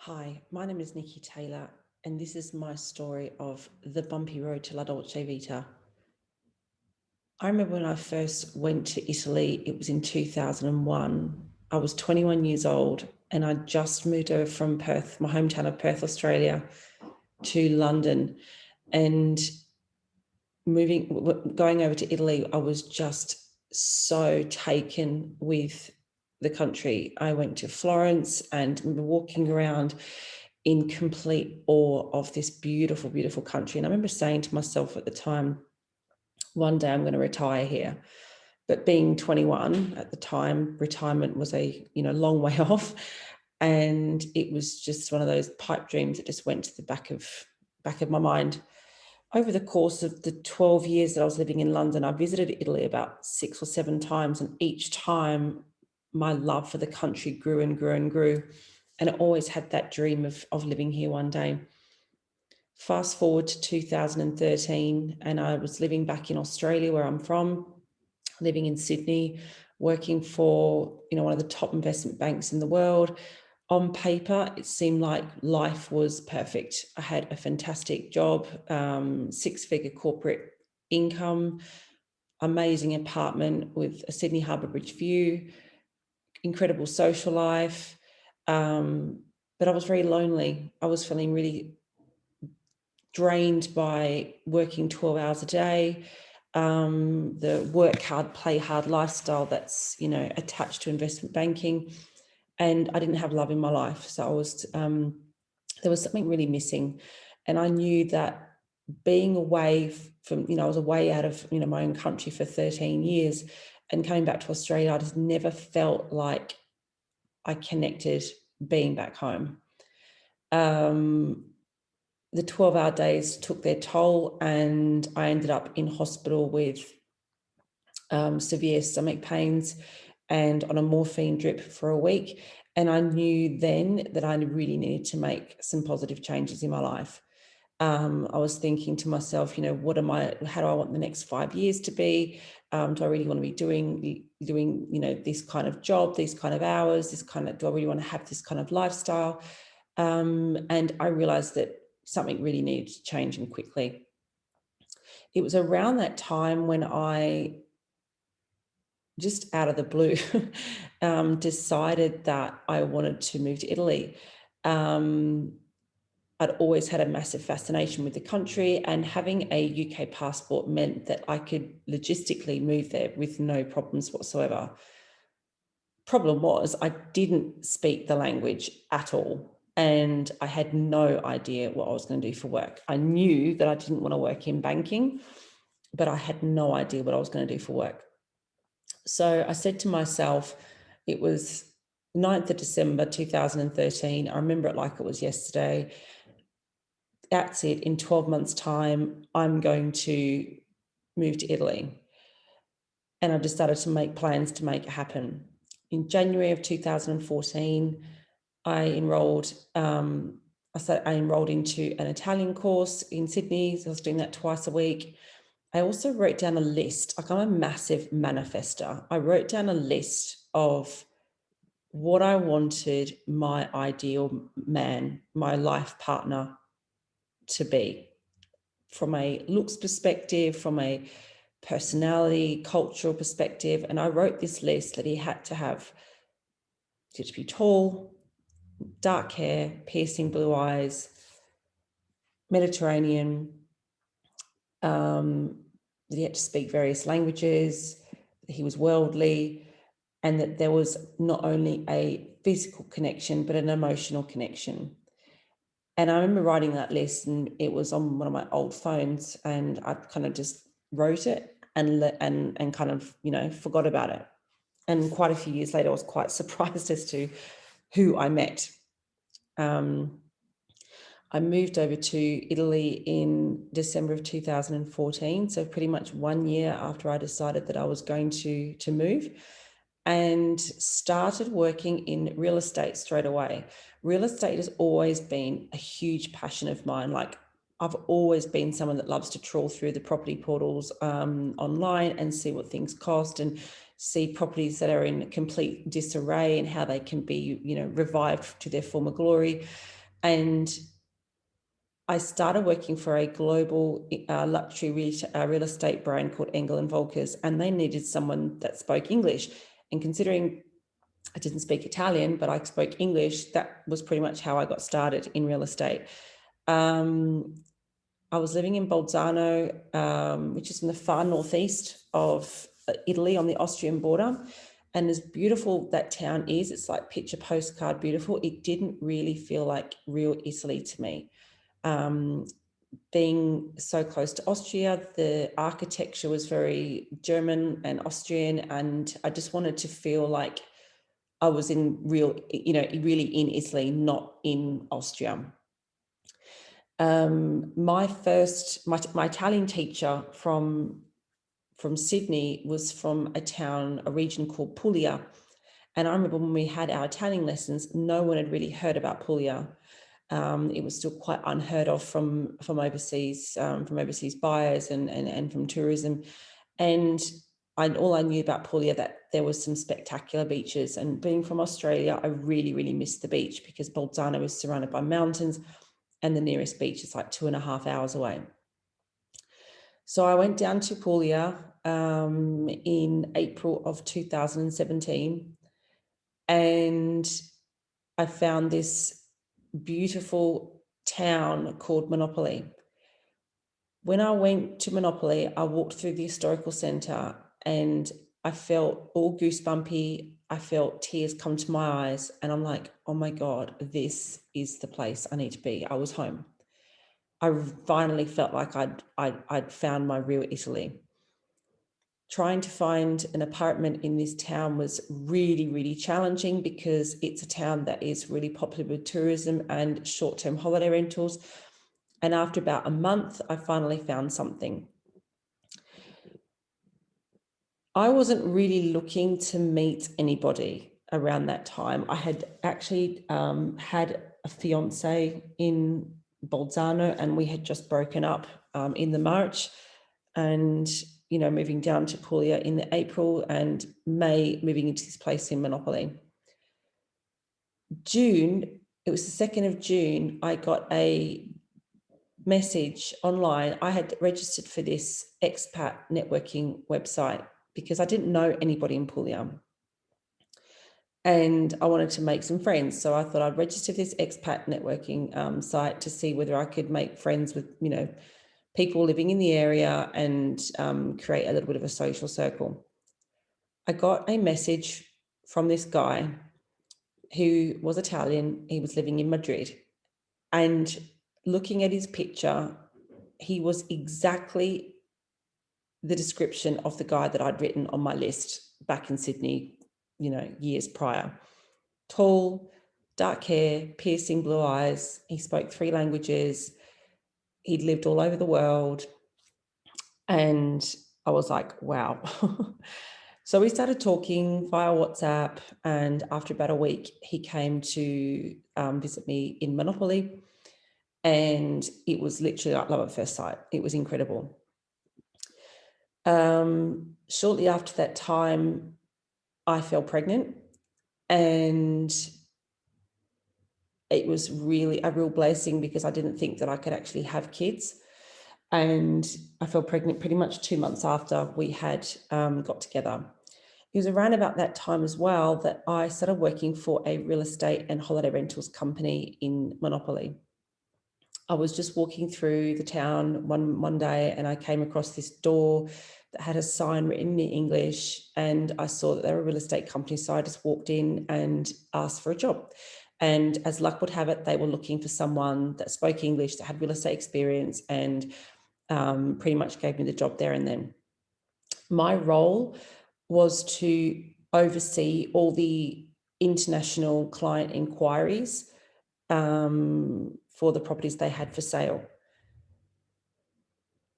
Hi, my name is Nikki Taylor, and this is my story of the bumpy road to La Dolce Vita. I remember when I first went to Italy, it was in 2001. I was 21 years old, and I just moved over from Perth, my hometown of Perth, Australia, to London. And going over to Italy, I was just so taken with the country. I went to Florence and remember walking around in complete awe of this beautiful, beautiful country. And I remember saying to myself at the time, one day I'm going to retire here. But being 21 at the time, retirement was a long way off. And it was just one of those pipe dreams that just went to the back of my mind. Over the course of the 12 years that I was living in London, I visited Italy about 6 or 7 times, and each time my love for the country grew and grew and grew. And I always had that dream of living here one day. Fast forward to 2013, and I was living back in Australia, where I'm from, living in Sydney, working for one of the top investment banks in the world. On paper, it seemed like life was perfect. I had a fantastic job, 6-figure corporate income, amazing apartment with a Sydney Harbour Bridge view, incredible social life. But I was very lonely. I was feeling really drained by working 12 hours a day, the work hard, play hard lifestyle that's, attached to investment banking. And I didn't have love in my life. So I was, there was something really missing. And I knew that being away from, I was away out of, my own country for 13 years and coming back to Australia, I just never felt like I connected being back home. The 12-hour days took their toll, and I ended up in hospital with severe stomach pains and on a morphine drip for a week. And I knew then that I really needed to make some positive changes in my life. I was thinking to myself, how do I want the next 5 years to be? Do I really want to be doing, this kind of job, these kind of hours, do I really want to have this kind of lifestyle? And I realized that something really needed to change, and quickly. It was around that time when I, just out of the blue, decided that I wanted to move to Italy. I'd always had a massive fascination with the country, and having a UK passport meant that I could logistically move there with no problems whatsoever. Problem was, I didn't speak the language at all, and I had no idea what I was going to do for work. I knew that I didn't want to work in banking, but I had no idea what I was going to do for work. So I said to myself, it was 9th of December 2013. I remember it like it was yesterday. That's it. In 12 months' time, I'm going to move to Italy. And I decided to make plans to make it happen. In January of 2014, I enrolled into an Italian course in Sydney. So I was doing that twice a week. I also wrote down a list. Like, I'm a massive manifester. I wrote down a list of what I wanted my ideal man, my life partner, to be, from a looks perspective, from a personality, cultural perspective. And I wrote this list that he had to be tall, dark hair, piercing blue eyes, Mediterranean, that he had to speak various languages, that he was worldly, and that there was not only a physical connection, but an emotional connection. And I remember writing that list, and it was on one of my old phones, and I kind of just wrote it and kind of, forgot about it. And quite a few years later, I was quite surprised as to who I met. I moved over to Italy in December of 2014, so pretty much 1 year after I decided that I was going to move, and started working in real estate straight away. Real estate has always been a huge passion of mine. Like, I've always been someone that loves to trawl through the property portals online and see what things cost, and see properties that are in complete disarray and how they can be, revived to their former glory. And I started working for a global luxury real estate brand called Engel and Volkers, and they needed someone that spoke English. And considering I didn't speak Italian, but I spoke English, that was pretty much how I got started in real estate. I was living in Bolzano, which is in the far northeast of Italy on the Austrian border. And as beautiful that town is, it's like picture postcard beautiful. It didn't really feel like real Italy to me. Being so close to Austria, the architecture was very German and Austrian, and I just wanted to feel like I was in really in Italy, not in Austria. My Italian teacher from Sydney was from a region called Puglia. And I remember when we had our Italian lessons, no one had really heard about Puglia. It was still quite unheard of from overseas buyers and from tourism. And all I knew about Puglia, that there was some spectacular beaches. And being from Australia, I really, really missed the beach because Bolzano is surrounded by mountains and the nearest beach is like 2.5 hours away. So I went down to Puglia in April of 2017, and I found this beautiful town called Monopoly. When I went to Monopoly, I walked through the historical centre and I felt all goosebumpy. I felt tears come to my eyes, and I'm like, oh my God, this is the place I need to be. I was home. I finally felt like I'd found my real Italy. Trying to find an apartment in this town was really, really challenging because it's a town that is really popular with tourism and short-term holiday rentals. And after about a month, I finally found something. I wasn't really looking to meet anybody around that time. I had actually had a fiance in Bolzano, and we had just broken up in the March, and moving down to Puglia in the April, and May moving into this place in Monopoly. June, it was the 2nd of June, I got a message online. I had registered for this expat networking website because I didn't know anybody in Puglia. And I wanted to make some friends. So I thought I'd register for this expat networking site to see whether I could make friends with, people living in the area and create a little bit of a social circle. I got a message from this guy who was Italian. He was living in Madrid. And looking at his picture, he was exactly the description of the guy that I'd written on my list back in Sydney, years prior. Tall, dark hair, piercing blue eyes. He spoke 3 languages. He'd lived all over the world. And I was like, wow. So we started talking via WhatsApp. And after about a week, he came to visit me in Monopoly. And it was literally like love at first sight. It was incredible. Shortly after that time, I fell pregnant, and it was really a real blessing because I didn't think that I could actually have kids. And I fell pregnant pretty much 2 months after we had got together. It was around about that time as well that I started working for a real estate and holiday rentals company in Monopoly. I was just walking through the town one day, and I came across this door that had a sign written in English, and I saw that they were a real estate company. So I just walked in and asked for a job. And as luck would have it, they were looking for someone that spoke English, that had real estate experience, and pretty much gave me the job there and then. My role was to oversee all the international client inquiries for the properties they had for sale.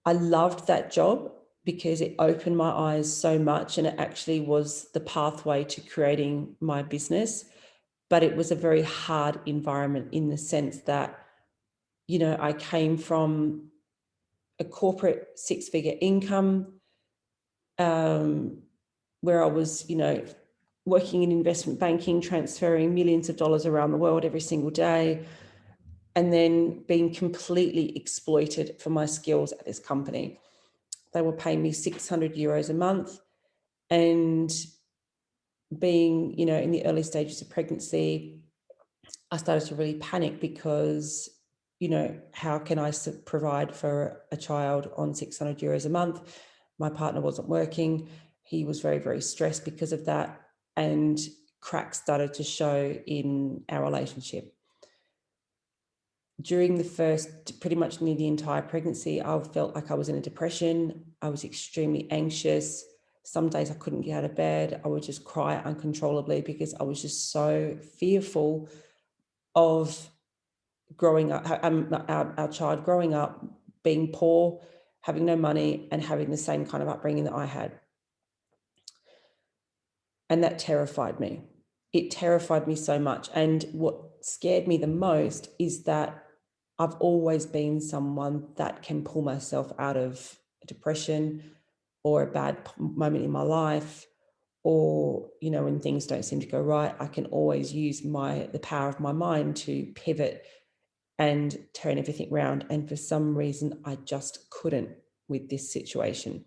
I loved that job because it opened my eyes so much, and it actually was the pathway to creating my business. But it was a very hard environment in the sense that, I came from a corporate 6-figure income. where I was, working in investment banking, transferring millions of dollars around the world every single day, and then being completely exploited for my skills at this company. They were paying me 600 euros a month, and being, in the early stages of pregnancy, I started to really panic because, how can I provide for a child on 600 euros a month? My partner wasn't working. He was very, very stressed because of that. And cracks started to show in our relationship. During the first, pretty much near the entire pregnancy, I felt like I was in a depression. I was extremely anxious. Some days I couldn't get out of bed. I would just cry uncontrollably because I was just so fearful of growing up, our child growing up, being poor, having no money, and having the same kind of upbringing that I had. And that terrified me. It terrified me so much. And what scared me the most is that I've always been someone that can pull myself out of depression or a bad moment in my life, or, when things don't seem to go right, I can always use the power of my mind to pivot and turn everything around. And for some reason, I just couldn't with this situation.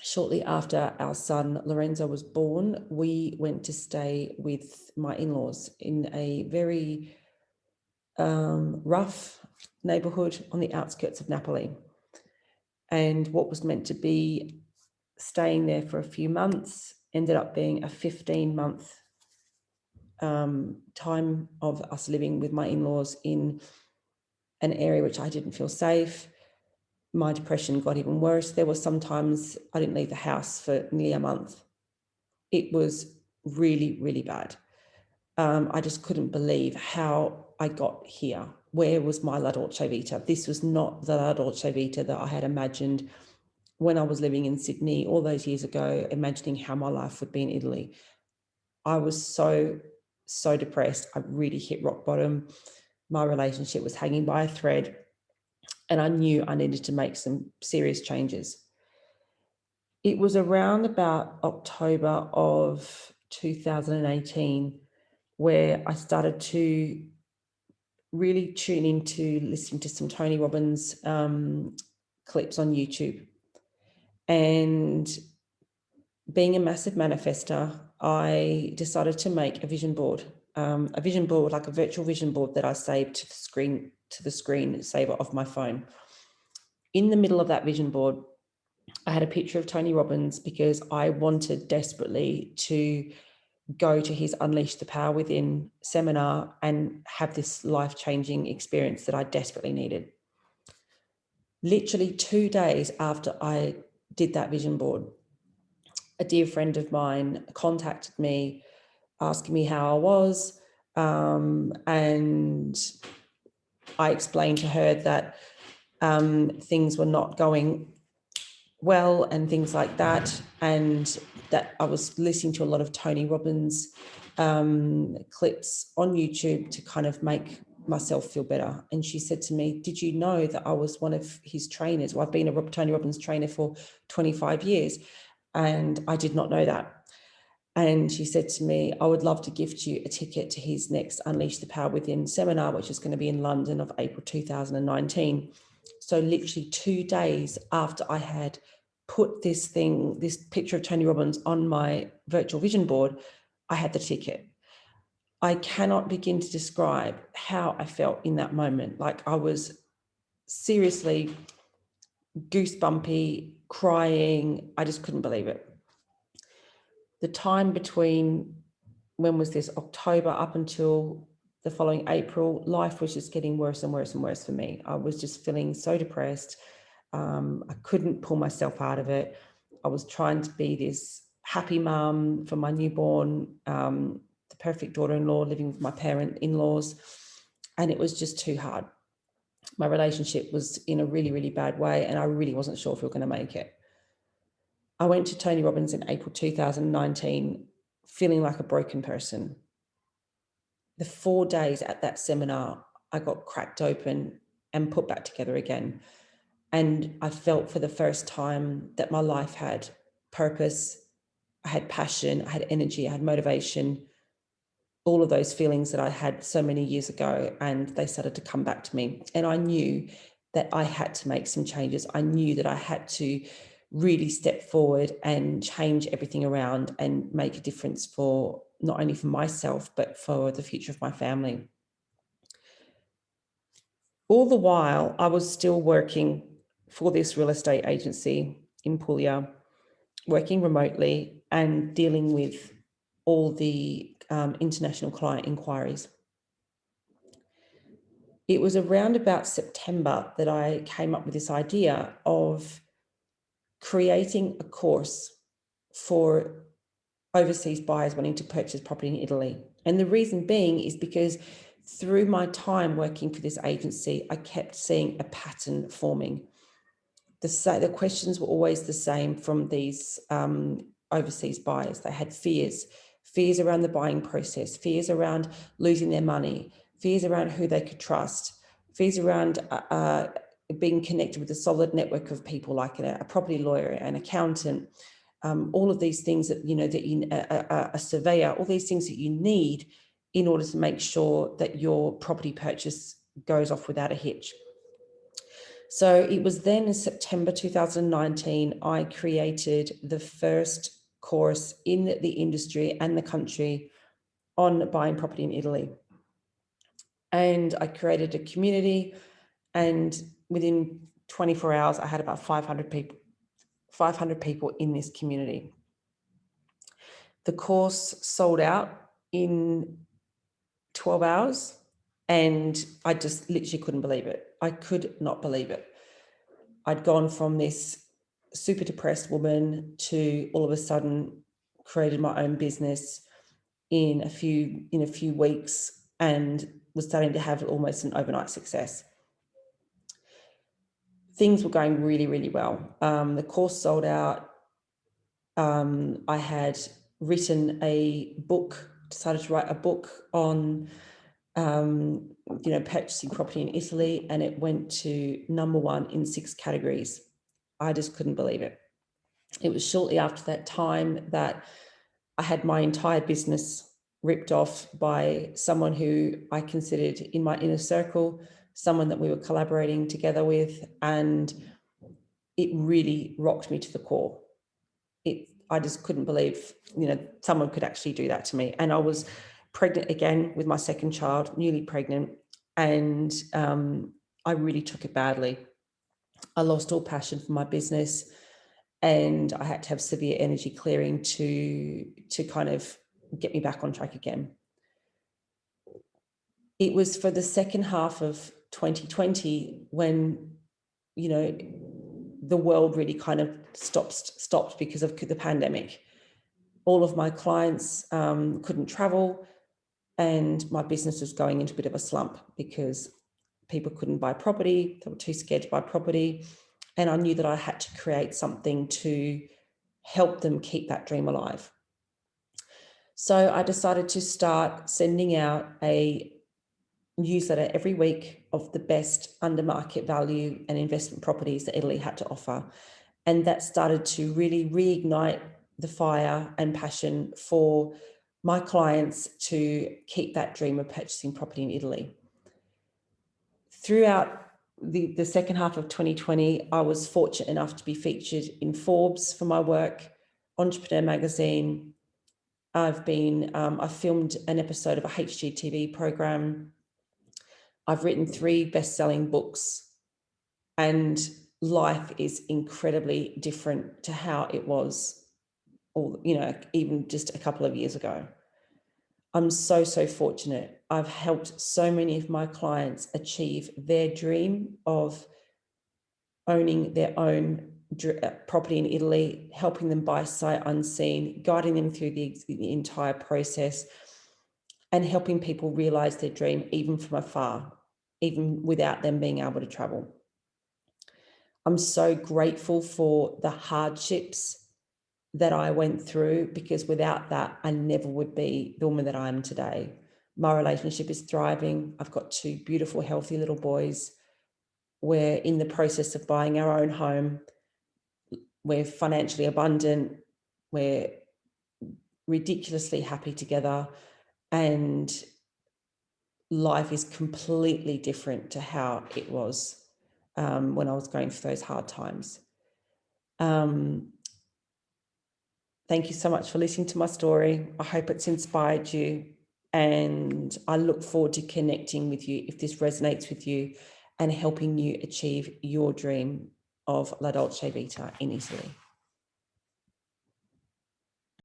Shortly after our son Lorenzo was born, we went to stay with my in-laws in a very rough neighborhood on the outskirts of Napoli. And what was meant to be staying there for a few months ended up being a 15-month time of us living with my in-laws in an area which I didn't feel safe. My depression got even worse. There were sometimes I didn't leave the house for nearly a month. It was really, really bad. I just couldn't believe how I got here. Where was my La Dolce Vita? This was not the La Dolce Vita that I had imagined when I was living in Sydney all those years ago, imagining how my life would be in Italy. I was so, so depressed. I really hit rock bottom. My relationship was hanging by a thread, and I knew I needed to make some serious changes. It was around about October of 2018 where I started to really tune into listening to some Tony Robbins clips on YouTube. And being a massive manifester, I decided to make a vision board, like a virtual vision board that I saved to the screen saver of my phone. In the middle of that vision board, I had a picture of Tony Robbins because I wanted desperately to go to his Unleash the Power Within seminar and have this life-changing experience that I desperately needed. Literally 2 days after I did that vision board, a dear friend of mine contacted me asking me how I was, and I explained to her that things were not going well and things like that, and that I was listening to a lot of Tony Robbins clips on YouTube to kind of make myself feel better. And she said to me, did you know that I was one of his trainers? Well, I've been a Tony Robbins trainer for 25 years and I did not know that. And she said to me, I would love to gift you a ticket to his next Unleash the Power Within seminar, which is going to be in London of April 2019. So literally 2 days after I had put this picture of Tony Robbins on my virtual vision board, I had the ticket. I cannot begin to describe how I felt in that moment. Like I was seriously goosebumpy, crying. I just couldn't believe it. The time between, when was this, October up until the following April, life was just getting worse and worse and worse for me. I was just feeling so depressed. I couldn't pull myself out of it. I was trying to be this happy mum for my newborn, the perfect daughter-in-law, living with my in-laws, and it was just too hard. My relationship was in a really, really bad way, and I really wasn't sure if we were going to make it. I went to Tony Robbins in April 2019, feeling like a broken person. The 4 days at that seminar, I got cracked open and put back together again. And I felt for the first time that my life had purpose, I had passion, I had energy, I had motivation, all of those feelings that I had so many years ago, and they started to come back to me. And I knew that I had to make some changes. I knew that I had to really step forward and change everything around and make a difference for not only for myself, but for the future of my family. All the while, I was still working for this real estate agency in Puglia, working remotely and dealing with all the international client inquiries. It was around about September that I came up with this idea of creating a course for overseas buyers wanting to purchase property in Italy. And the reason being is because through my time working for this agency, I kept seeing a pattern forming. The questions were always the same from these overseas buyers. They had fears around the buying process, fears around losing their money, fears around who they could trust, fears around being connected with a solid network of people like a property lawyer, an accountant, all of these things that, a surveyor, all these things that you need in order to make sure that your property purchase goes off without a hitch. So it was then in September 2019, I created the first course in the industry and the country on buying property in Italy. And I created a community, and within 24 hours, I had about 500 people in this community. The course sold out in 12 hours, and I just literally couldn't believe it. I could not believe it. I'd gone from this super depressed woman to all of a sudden created my own business in a few weeks and was starting to have almost an overnight success. Things were going really, really well. The course sold out. I had written a book, decided to write a book on purchasing property in Italy, and it went to #1 in 6 categories. I just couldn't believe it. It was shortly after that time that I had my entire business ripped off by someone who I considered in my inner circle, someone that we were collaborating together with, and it really rocked me to the core. I just couldn't believe, someone could actually do that to me. And I was pregnant again with my second child, newly pregnant, and I really took it badly. I lost all passion for my business, and I had to have severe energy clearing to kind of get me back on track again. It was for the second half of 2020 when, the world really kind of stopped because of the pandemic. All of my clients couldn't travel, and my business was going into a bit of a slump because people couldn't buy property. They were too scared to buy property. And I knew that I had to create something to help them keep that dream alive. So I decided to start sending out a newsletter every week of the best under market value and investment properties that Italy had to offer. And that started to really reignite the fire and passion for my clients to keep that dream of purchasing property in Italy. Throughout the second half of 2020, I was fortunate enough to be featured in Forbes for my work, Entrepreneur Magazine. I've filmed an episode of a HGTV program. I've written 3 best-selling books, and life is incredibly different to how it was, even just a couple of years ago. I'm so fortunate. I've helped so many of my clients achieve their dream of owning their own property in Italy, helping them buy sight unseen, guiding them through the entire process, and helping people realize their dream even from afar, even without them being able to travel. I'm so grateful for the hardships that I went through, because without that, I never would be the woman that I am today. My relationship is thriving. I've got 2 beautiful, healthy little boys. We're in the process of buying our own home. We're financially abundant. We're ridiculously happy together, and life is completely different to how it was when I was going through those hard times. Thank you so much for listening to my story. I hope it's inspired you, and I look forward to connecting with you if this resonates with you and helping you achieve your dream of La Dolce Vita in Italy.